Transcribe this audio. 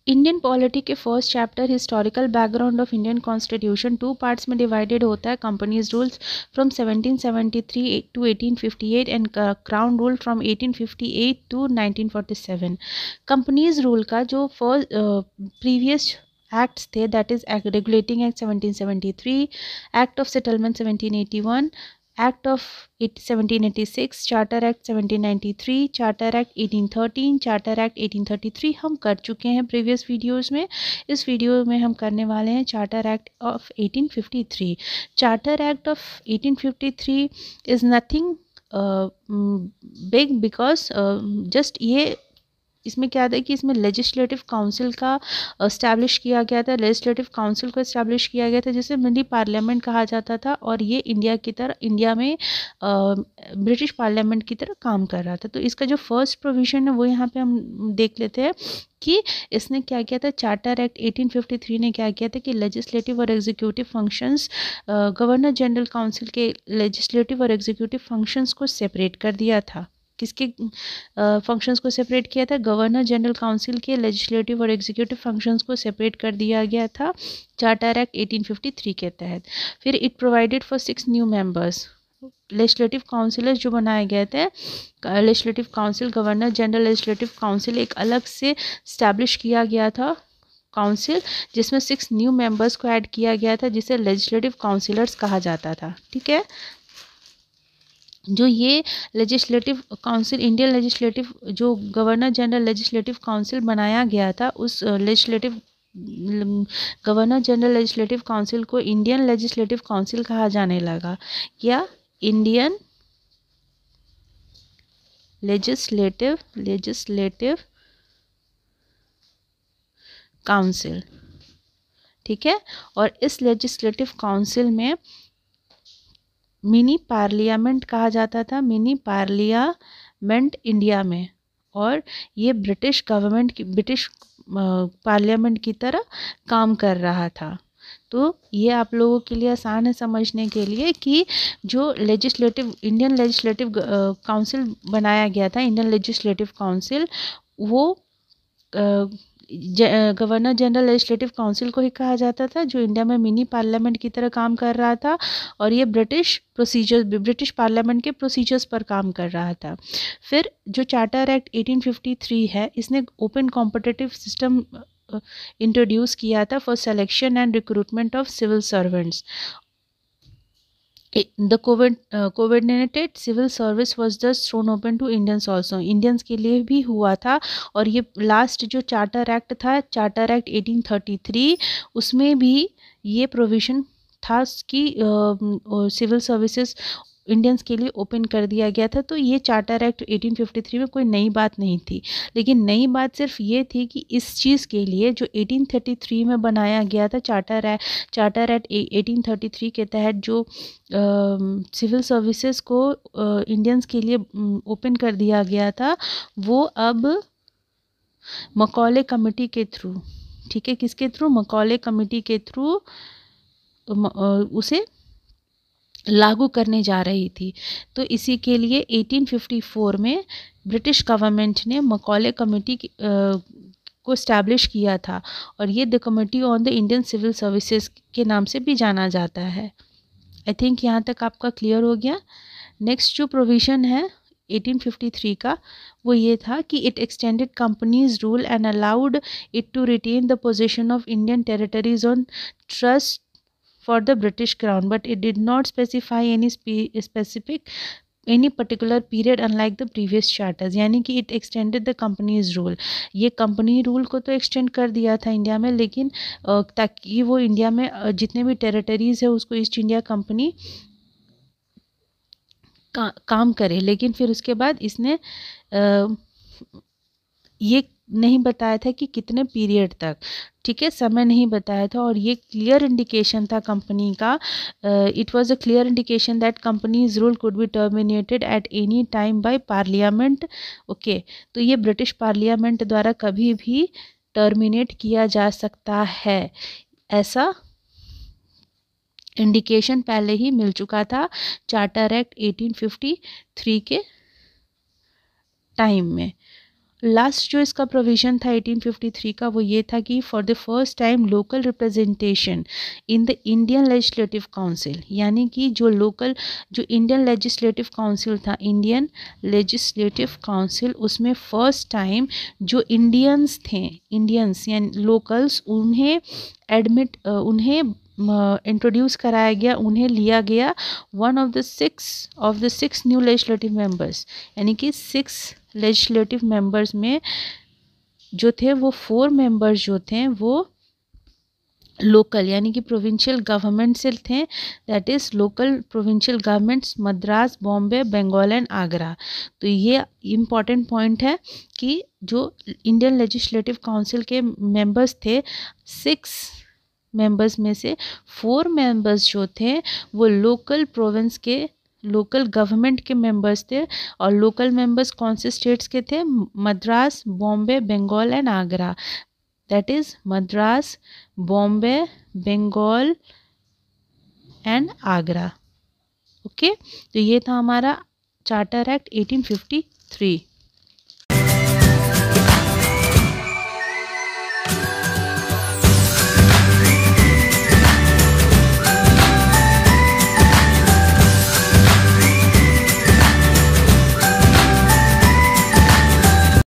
Indian polity के first chapter historical background of Indian constitution 2 parts में divided होता है. Company's rules from 1773 to 1858 and crown rule from 1858 to 1947. Company's rule का जो first previous acts थे, that is regulating act 1773, act of settlement 1781, act of 1786, charter act 1793, charter act 1813, charter act 1833 हम कर चुके हैं प्रीवियस वीडियोस में. इस video में हम करने वाले हैं charter act of 1853. Charter act of 1853 is nothing big because just ये इसमें क्या था कि इसमें लेजिस्लेटिव काउंसिल का इस्टेब्लिश किया गया था. लेजिस्लेटिव काउंसिल को इस्टेब्लिश किया गया था जिसे मिनी पार्लियामेंट कहा जाता था, और ये इंडिया में ब्रिटिश पार्लियामेंट की तरह काम कर रहा था. तो इसका जो फर्स्ट प्रोविजन है वो यहाँ पे हम देख लेते हैं कि इसने क्या किया था. चार्टर एक्ट 1853 ने क्या किया था कि लेजिस्लेटिव और executive functions, governor general council के लेजिस्लेटिव और एग्जीक्यूटिव फंक्शंस को सेपरेट कर दिया था. किसके फंक्शंस को सेपरेट किया था? गवर्नर जनरल काउंसिल के लेजिस्लेटिव और एग्जीक्यूटिव फंक्शंस को सेपरेट कर दिया गया था चार्टर एक्ट 1853 के तहत. फिर it provided for 6 new members. Legislative councillors जो बनाए गए थे, legislative council, governor general legislative council, एक अलग से स्टैब्लिश किया गया था काउंसिल जिसमें 6 न्यू मेंबर्स को ऐड किया गया था, जिसे लेजिस्लेटिव काउंसिलर्स कहा जाता था. ठीक है. जो ये लेजिस्लेटिव काउंसिल, इंडियन लेजिस्लेटिव, जो गवर्नर जनरल लेजिस्लेटिव काउंसिल बनाया गया था, उस legislative governor general legislative council को इंडियन लेजिस्लेटिव काउंसिल कहा जाने लगा. क्या? Indian legislative council. ठीक है. और इस लेजिस्लेटिव काउंसिल में मिनी पार्लियामेंट कहा जाता था, मिनी पार्लियामेंट इंडिया में, और ये ब्रिटिश गवर्नमेंट की, ब्रिटिश पार्लियामेंट की तरह काम कर रहा था. तो ये आप लोगों के लिए आसान है समझने के लिए कि जो इंडियन लेजिस्लेटिव काउंसिल बनाया गया था, इंडियन लेजिस्लेटिव काउंसिल, वो गवर्नर जनरल लेजिस्लेटिव काउंसिल को ही कहा जाता था, जो इंडिया में मिनी पार्लियामेंट की तरह काम कर रहा था, और ये ब्रिटिश पार्लियामेंट के प्रोसीजर्स पर काम कर रहा था. फिर जो चार्टर एक्ट 1853 है, इसने ओपन कॉम्पिटिटिव सिस्टम इंट्रोड्यूस किया था for selection and recruitment of civil servants. The coordinated civil service was thus thrown open to Indians also. Indians के लिए भी हुआ था. और ये लास्ट जो चार्टर एक्ट था, चार्टर एक्ट 1833, उसमें भी ये प्रोविज़न था कि सिविल सर्विसेज इंडियंस के लिए ओपन कर दिया गया था. तो ये चार्टर एक्ट 1853 में कोई नई बात नहीं थी, लेकिन नई बात सिर्फ ये थी कि इस चीज़ के लिए जो 1833 में बनाया गया था, चार्टर एक्ट 1833 के तहत जो सिविल सर्विसेज को इंडियंस के लिए ओपन कर दिया गया था, वो अब मकौले कमेटी के थ्रू, ठीक है, किसके थ्रू? मकौले कमेटी के थ्रू उसे लागू करने जा रही थी. तो इसी के लिए 1854 में ब्रिटिश गवर्नमेंट ने मकौले कमेटी को इस्टेब्लिश किया था, और ये the committee on the Indian civil services के नाम से भी जाना जाता है. आई थिंक यहाँ तक आपका क्लियर हो गया. नेक्स्ट जो प्रोविज़न है 1853 का, वो ये था कि it extended company's rule and allowed it to retain the position of Indian territories on trust for the British Crown, but it did not specify any particular period unlike the previous charters. यानी कि it extended the company's rule. ये company rule को तो extend कर दिया था India में, लेकिन ताकि वो इंडिया में जितने भी टेरिटरीज है उसको ईस्ट इंडिया कंपनी काम करे. लेकिन फिर उसके बाद इसने ये नहीं बताया था कि कितने पीरियड तक, ठीक है, समय नहीं बताया था. और ये क्लियर इंडिकेशन था कंपनी का, it was a clear indication that companies rule could be terminated at any time by parliament. Okay, तो ये ब्रिटिश पार्लियामेंट द्वारा कभी भी टर्मिनेट किया जा सकता है, ऐसा इंडिकेशन पहले ही मिल चुका था चार्टर एक्ट 1853 के टाइम में. लास्ट जो इसका प्रोविज़न था 1853 का वो ये था कि for the first time local representation in the Indian legislative council, यानी कि जो इंडियन लेजिस्लेटिव काउंसिल था, इंडियन लेजिस्लेटिव काउंसिल, उसमें फर्स्ट टाइम जो इंडियंस थे, इंडियंस यानी लोकल्स, उन्हें इंट्रोड्यूस कराया गया, उन्हें लिया गया one of the six new legislative members, यानी कि 6 लेजिस्लेटिव मेंबर्स में जो थे वो 4 मेंबर्स जो थे वो लोकल यानी कि प्रोविंशियल गवर्नमेंट से थे, that is local provincial governments Madras, Bombay, Bengal and Agra. तो ये इम्पॉर्टेंट पॉइंट है कि जो इंडियन लेजिस्लेटिव काउंसिल के मेंबर्स थे, 6 मेंबर्स में से 4 मेंबर्स जो थे वो लोकल प्रोविंस के, लोकल गवर्नमेंट के मेंबर्स थे। और लोकल मेंबर्स कौन से स्टेट्स के थे? Madras, Bombay, Bengal and Agra, that is Madras, Bombay, Bengal and Agra. Okay, तो ये था हमारा चार्टर एक्ट 1853।